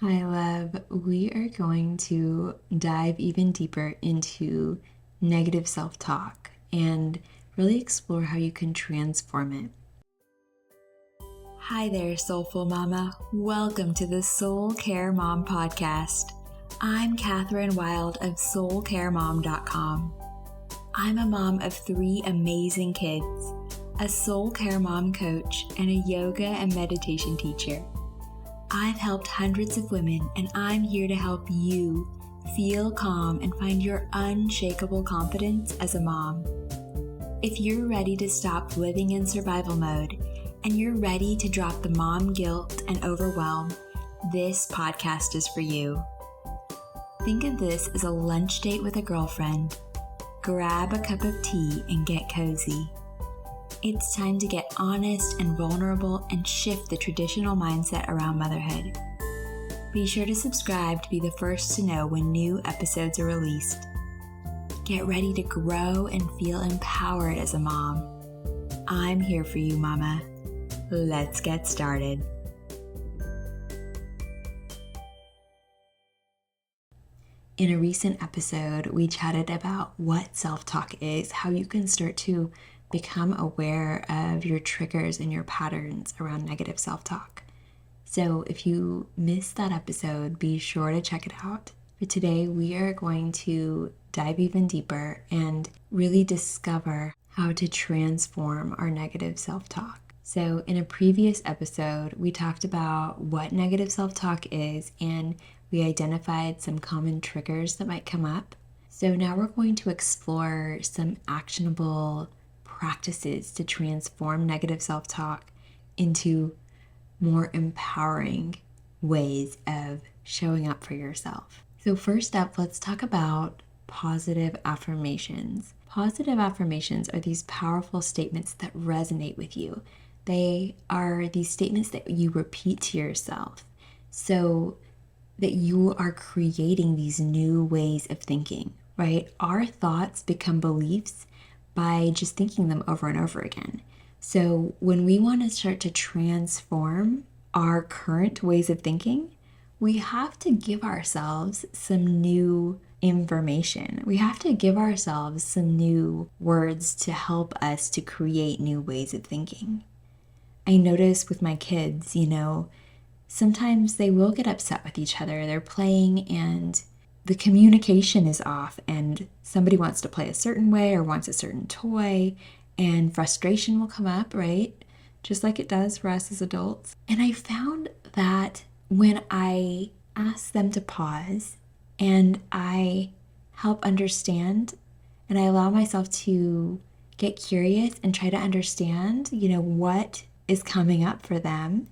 Hi, love. We are going to dive even deeper into negative self talk and really explore how you can transform it. Hi there, Soulful Mama. Welcome to the Soul Care Mom podcast. I'm Catherine Wild of SoulCareMom.com. I'm a mom of 3 amazing kids, a soul care mom coach, and a yoga and meditation teacher. I've helped hundreds of women, and I'm here to help you feel calm and find your unshakable confidence as a mom. If you're ready to stop living in survival mode and you're ready to drop the mom guilt and overwhelm, this podcast is for you. Think of this as a lunch date with a girlfriend. Grab a cup of tea and get cozy. It's time to get honest and vulnerable and shift the traditional mindset around motherhood. Be sure to subscribe to be the first to know when new episodes are released. Get ready to grow and feel empowered as a mom. I'm here for you, Mama. Let's get started. In a recent episode, we chatted about what self-talk is, how you can start to become aware of your triggers and your patterns around negative self-talk. So if you missed that episode, be sure to check it out. But today we are going to dive even deeper and really discover how to transform our negative self-talk. So in a previous episode, we talked about what negative self-talk is, and we identified some common triggers that might come up. So now we're going to explore some actionable practices to transform negative self-talk into more empowering ways of showing up for yourself. So first up, let's talk about positive affirmations. Positive affirmations are these powerful statements that resonate with you. They are these statements that you repeat to yourself so that you are creating these new ways of thinking, right? Our thoughts become beliefs by just thinking them over and over again. So when we want to start to transform our current ways of thinking, we have to give ourselves some new information. We have to give ourselves some new words to help us to create new ways of thinking. I notice with my kids, sometimes they will get upset with each other. They're playing and the communication is off and somebody wants to play a certain way or wants a certain toy, and frustration will come up, right? Just like it does for us as adults. And I found that when I ask them to pause and I help understand and I allow myself to get curious and try to understand, what is coming up for them,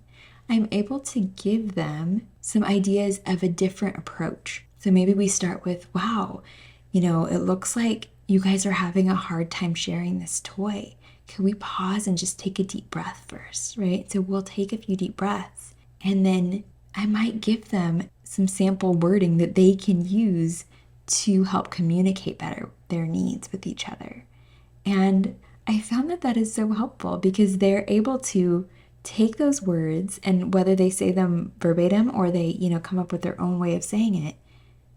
I'm able to give them some ideas of a different approach. So maybe we start with, wow, it looks like you guys are having a hard time sharing this toy. Can we pause and just take a deep breath first, right? So we'll take a few deep breaths and then I might give them some sample wording that they can use to help communicate better their needs with each other. And I found that is so helpful because they're able to take those words, and whether they say them verbatim or they, come up with their own way of saying it,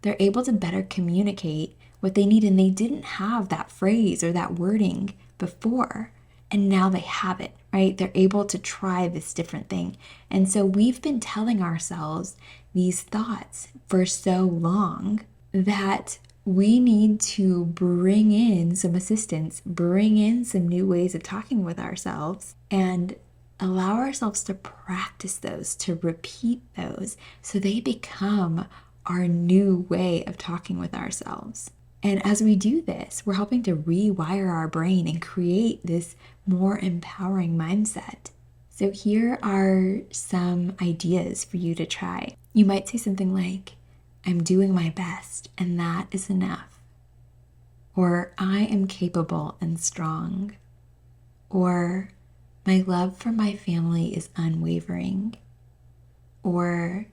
they're able to better communicate what they need. And they didn't have that phrase or that wording before, and now they have it, right? They're able to try this different thing. And so we've been telling ourselves these thoughts for so long that we need to bring in some assistance, bring in some new ways of talking with ourselves, and allow ourselves to practice those, to repeat those, so they become our new way of talking with ourselves. And as we do this, we're helping to rewire our brain and create this more empowering mindset. So here are some ideas for you to try. You might say something like, I'm doing my best and that is enough. Or I am capable and strong. Or my love for my family is unwavering. Or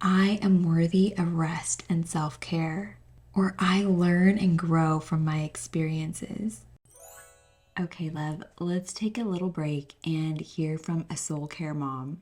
I am worthy of rest and self-care. Or I learn and grow from my experiences. Okay, love, let's take a little break and hear from a soul care mom.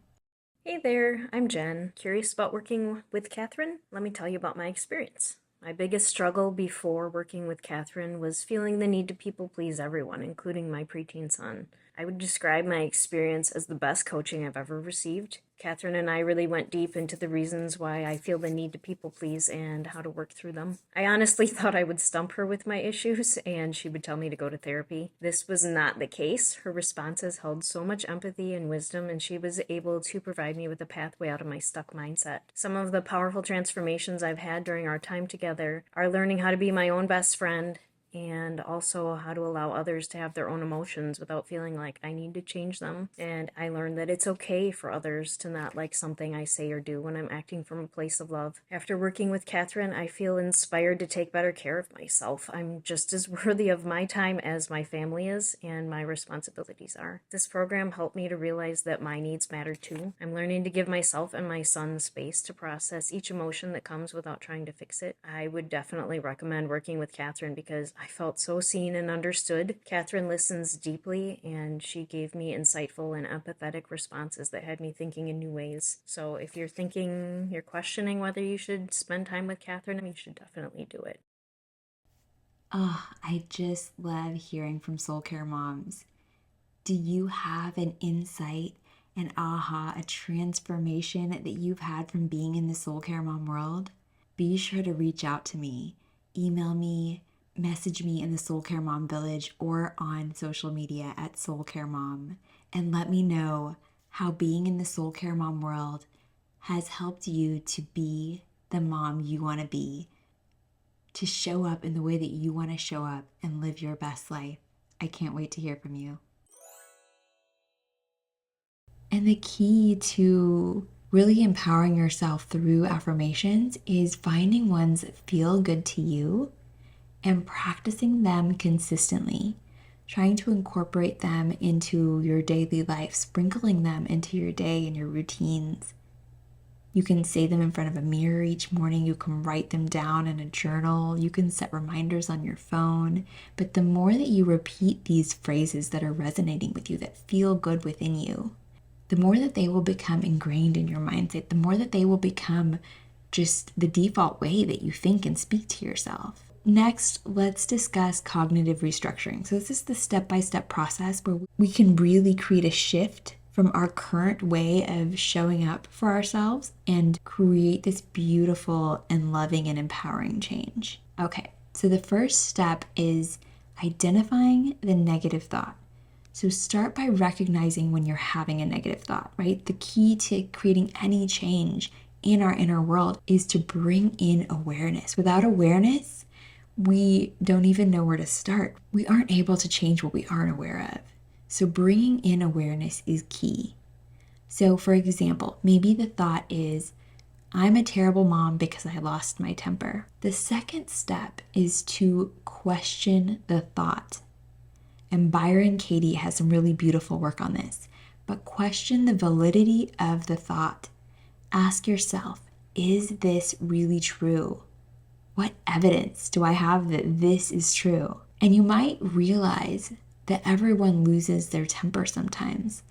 Hey there, I'm Jen. Curious about working with Catherine? Let me tell you about my experience. My biggest struggle before working with Catherine was feeling the need to people please everyone, including my preteen son. I would describe my experience as the best coaching I've ever received. Catherine and I really went deep into the reasons why I feel the need to people please and how to work through them. I honestly thought I would stump her with my issues and she would tell me to go to therapy. This was not the case. Her responses held so much empathy and wisdom, and she was able to provide me with a pathway out of my stuck mindset. Some of the powerful transformations I've had during our time together are learning how to be my own best friend, and also how to allow others to have their own emotions without feeling like I need to change them. And I learned that it's okay for others to not like something I say or do when I'm acting from a place of love. After working with Catherine, I feel inspired to take better care of myself. I'm just as worthy of my time as my family is and my responsibilities are. This program helped me to realize that my needs matter too. I'm learning to give myself and my son space to process each emotion that comes without trying to fix it. I would definitely recommend working with Catherine because I felt so seen and understood. Catherine listens deeply, and she gave me insightful and empathetic responses that had me thinking in new ways. So if you're questioning whether you should spend time with Catherine, you should definitely do it. Oh, I just love hearing from soul care moms. Do you have an insight, an aha, a transformation that you've had from being in the soul care mom world? Be sure to reach out to me. Email me, message me in the Soul Care Mom Village or on social media at Soul Care Mom, and let me know how being in the Soul Care Mom world has helped you to be the mom you want to be, to show up in the way that you want to show up and live your best life. I can't wait to hear from you. And the key to really empowering yourself through affirmations is finding ones that feel good to you and practicing them consistently, trying to incorporate them into your daily life, sprinkling them into your day and your routines. You can say them in front of a mirror each morning. You can write them down in a journal. You can set reminders on your phone. But the more that you repeat these phrases that are resonating with you, that feel good within you, the more that they will become ingrained in your mindset, the more that they will become just the default way that you think and speak to yourself. Next, let's discuss cognitive restructuring. So, this is the step by step process where we can really create a shift from our current way of showing up for ourselves and create this beautiful and loving and empowering change. Okay, so the first step is identifying the negative thought. So start by recognizing when you're having a negative thought, right? The key to creating any change in our inner world is to bring in awareness. Without awareness, we don't even know where to start. We aren't able to change what we aren't aware of. So bringing in awareness is key. So for example, maybe the thought is, I'm a terrible mom because I lost my temper. The second step is to question the thought. And Byron Katie has some really beautiful work on this. But question the validity of the thought. Ask yourself, is this really true? What evidence do I have that this is true? And you might realize that everyone loses their temper sometimes,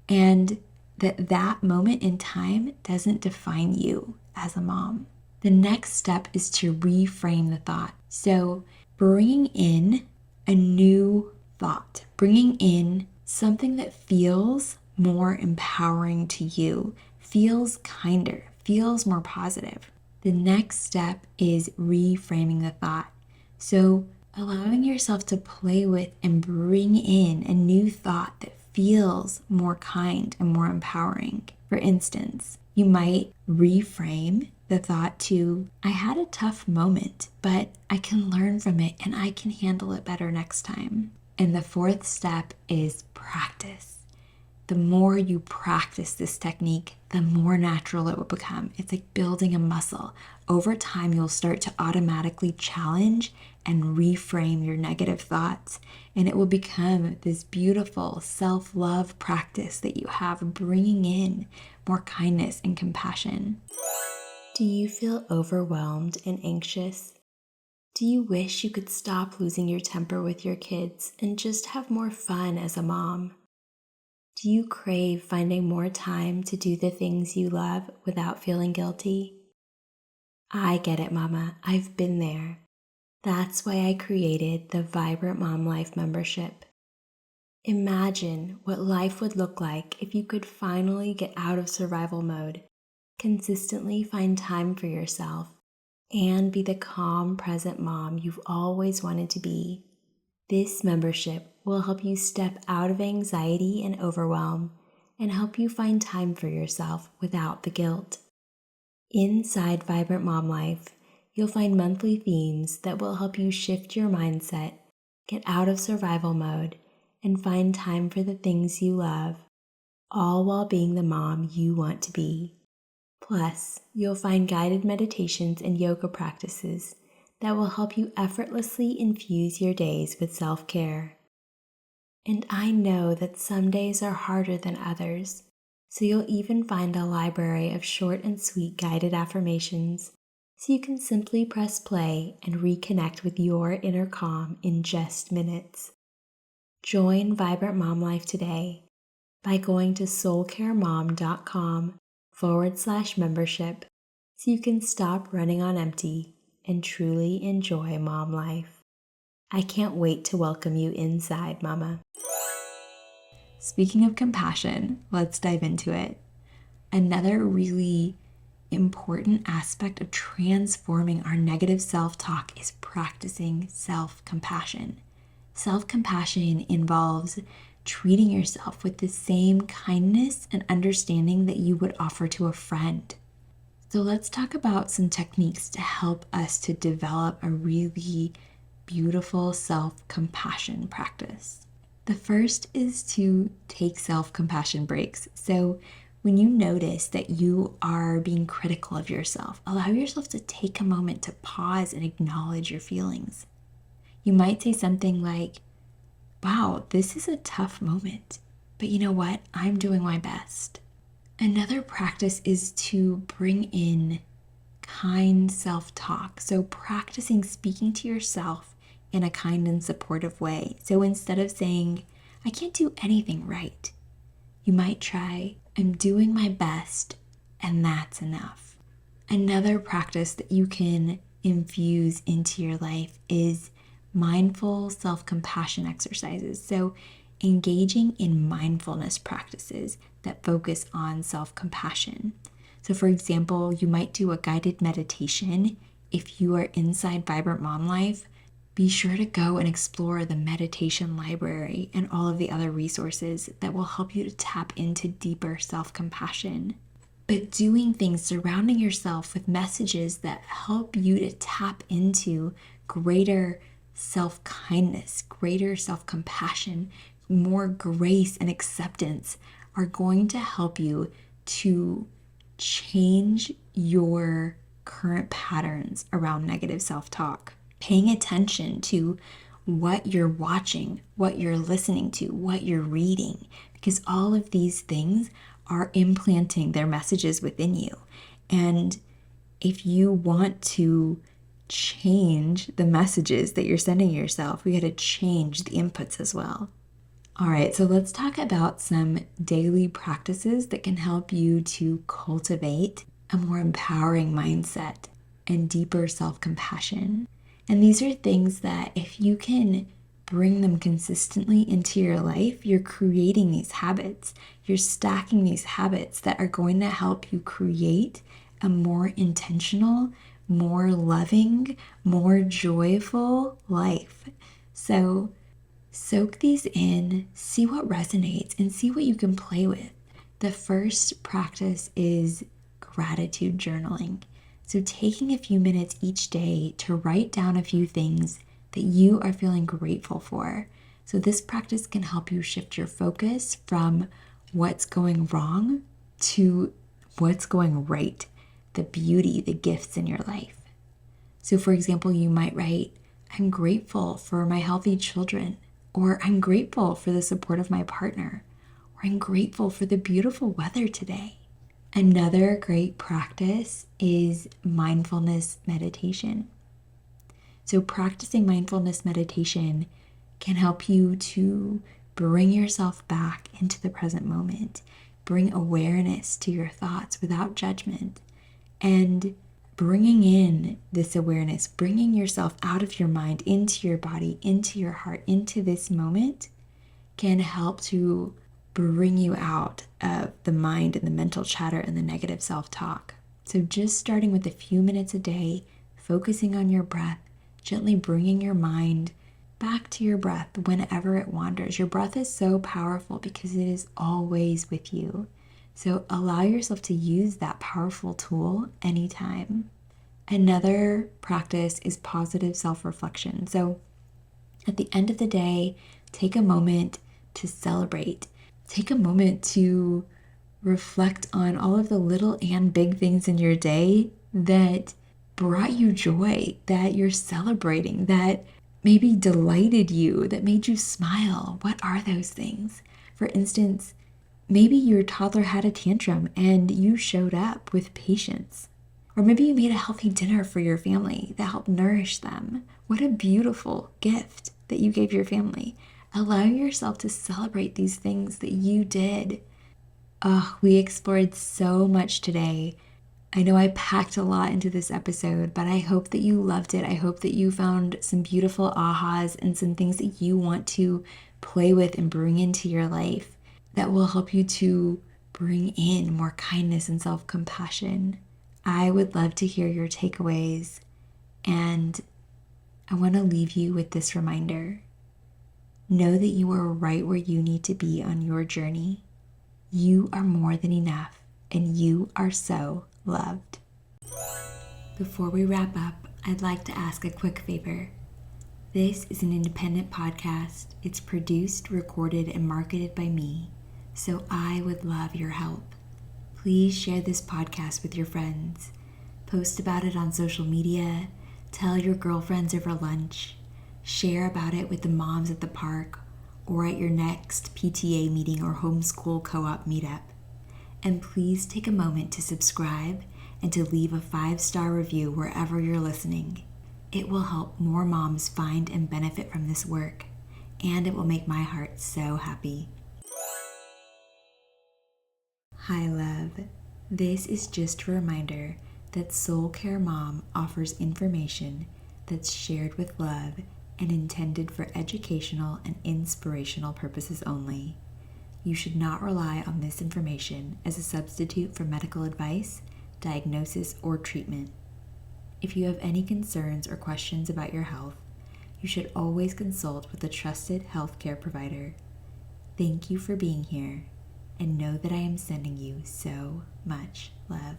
and that moment in time doesn't define you as a mom. The next step is to reframe the thought. So, bringing in a new thought, bringing in something that feels more empowering to you, feels kinder, feels more positive. The next step is reframing the thought. So, allowing yourself to play with and bring in a new thought that feels more kind and more empowering. For instance, you might reframe the thought to, I had a tough moment, but I can learn from it and I can handle it better next time. And the fourth step is practice. The more you practice this technique, the more natural it will become. It's like building a muscle. Over time, you'll start to automatically challenge and reframe your negative thoughts, and it will become this beautiful self-love practice that you have, bringing in more kindness and compassion. Do you feel overwhelmed and anxious? Do you wish you could stop losing your temper with your kids and just have more fun as a mom? Do you crave finding more time to do the things you love without feeling guilty? I get it, Mama. I've been there. That's why I created the Vibrant Mom Life membership. Imagine what life would look like if you could finally get out of survival mode, consistently find time for yourself, and be the calm, present mom you've always wanted to be. This membership will help you step out of anxiety and overwhelm and help you find time for yourself without the guilt. Inside Vibrant Mom Life, you'll find monthly themes that will help you shift your mindset, get out of survival mode, and find time for the things you love, all while being the mom you want to be. Plus, you'll find guided meditations and yoga practices that will help you effortlessly infuse your days with self-care. And I know that some days are harder than others, so you'll even find a library of short and sweet guided affirmations so you can simply press play and reconnect with your inner calm in just minutes. Join Vibrant Mom Life today by going to soulcaremom.com/membership so you can stop running on empty and truly enjoy mom life. I can't wait to welcome you inside, Mama. Speaking of compassion, let's dive into it. Another really important aspect of transforming our negative self-talk is practicing self-compassion. Self-compassion involves treating yourself with the same kindness and understanding that you would offer to a friend. So let's talk about some techniques to help us to develop a really beautiful self-compassion practice. The first is to take self-compassion breaks. So when you notice that you are being critical of yourself, allow yourself to take a moment to pause and acknowledge your feelings. You might say something like, wow, this is a tough moment, but you know what? I'm doing my best. Another practice is to bring in kind self-talk. So practicing speaking to yourself in a kind and supportive way. So instead of saying, I can't do anything right, you might try, I'm doing my best, and that's enough. Another practice that you can infuse into your life is mindful self-compassion exercises. So engaging in mindfulness practices that focus on self-compassion. So for example, you might do a guided meditation. If you are inside Vibrant Mom Life, be sure to go and explore the meditation library and all of the other resources that will help you to tap into deeper self-compassion. But doing things, surrounding yourself with messages that help you to tap into greater self-kindness, greater self-compassion, more grace and acceptance are going to help you to change your current patterns around negative self-talk. Paying attention to what you're watching, what you're listening to, what you're reading, because all of these things are implanting their messages within you. And if you want to change the messages that you're sending yourself, we got to change the inputs as well. All right, so let's talk about some daily practices that can help you to cultivate a more empowering mindset and deeper self-compassion. And these are things that if you can bring them consistently into your life, you're creating these habits. You're stacking these habits that are going to help you create a more intentional, more loving, more joyful life. So soak these in, see what resonates, and see what you can play with. The first practice is gratitude journaling. So taking a few minutes each day to write down a few things that you are feeling grateful for. So this practice can help you shift your focus from what's going wrong to what's going right, the beauty, the gifts in your life. So for example, you might write, I'm grateful for my healthy children, or I'm grateful for the support of my partner, or I'm grateful for the beautiful weather today. Another great practice is mindfulness meditation. So practicing mindfulness meditation can help you to bring yourself back into the present moment. Bring awareness to your thoughts without judgment. And bringing in this awareness, bringing yourself out of your mind into your body, into your heart, into this moment can help to bring you out of the mind and the mental chatter and the negative self-talk. So just starting with a few minutes a day, focusing on your breath, gently bringing your mind back to your breath whenever it wanders. Your breath is so powerful because it is always with you. So allow yourself to use that powerful tool anytime. Another practice is positive self-reflection. So at the end of the day, take a moment to celebrate. Take a moment to reflect on all of the little and big things in your day that brought you joy, that you're celebrating, that maybe delighted you, that made you smile. What are those things? For instance, maybe your toddler had a tantrum and you showed up with patience. Or maybe you made a healthy dinner for your family that helped nourish them. What a beautiful gift that you gave your family. Allow yourself to celebrate these things that you did. Oh, we explored so much today. I know I packed a lot into this episode, but I hope that you loved it. I hope that you found some beautiful ahas and some things that you want to play with and bring into your life that will help you to bring in more kindness and self-compassion. I would love to hear your takeaways, and I want to leave you with this reminder. Know that you are right where you need to be on your journey. You are more than enough, and you are so loved. Before we wrap up, I'd like to ask a quick favor. This is an independent podcast. It's produced, recorded, and marketed by me, so I would love your help. Please share this podcast with your friends. Post about it on social media. Tell your girlfriends over lunch. Share about it with the moms at the park or at your next PTA meeting or homeschool co-op meetup. And please take a moment to subscribe and to leave a 5-star review wherever you're listening. It will help more moms find and benefit from this work, and it will make my heart so happy. Hi, love. This is just a reminder that Soul Care Mom offers information that's shared with love and intended for educational and inspirational purposes only. You should not rely on this information as a substitute for medical advice, diagnosis, or treatment. If you have any concerns or questions about your health, you should always consult with a trusted healthcare provider. Thank you for being here, and know that I am sending you so much love.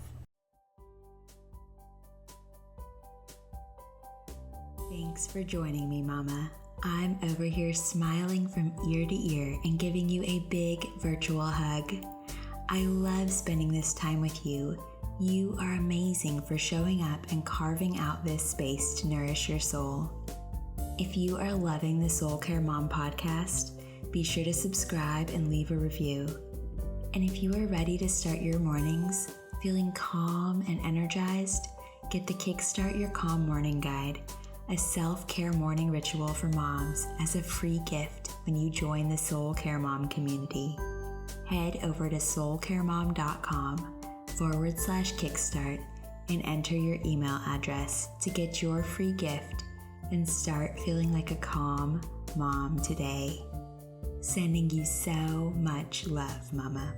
Thanks for joining me, Mama. I'm over here smiling from ear to ear and giving you a big virtual hug. I love spending this time with you. You are amazing for showing up and carving out this space to nourish your soul. If you are loving the Soul Care Mom podcast, be sure to subscribe and leave a review. And if you are ready to start your mornings feeling calm and energized, get the Kickstart Your Calm Morning Guide, a self-care morning ritual for moms, as a free gift when you join the Soul Care Mom community. Head over to soulcaremom.com/kickstart and enter your email address to get your free gift and start feeling like a calm mom today. Sending you so much love, Mama.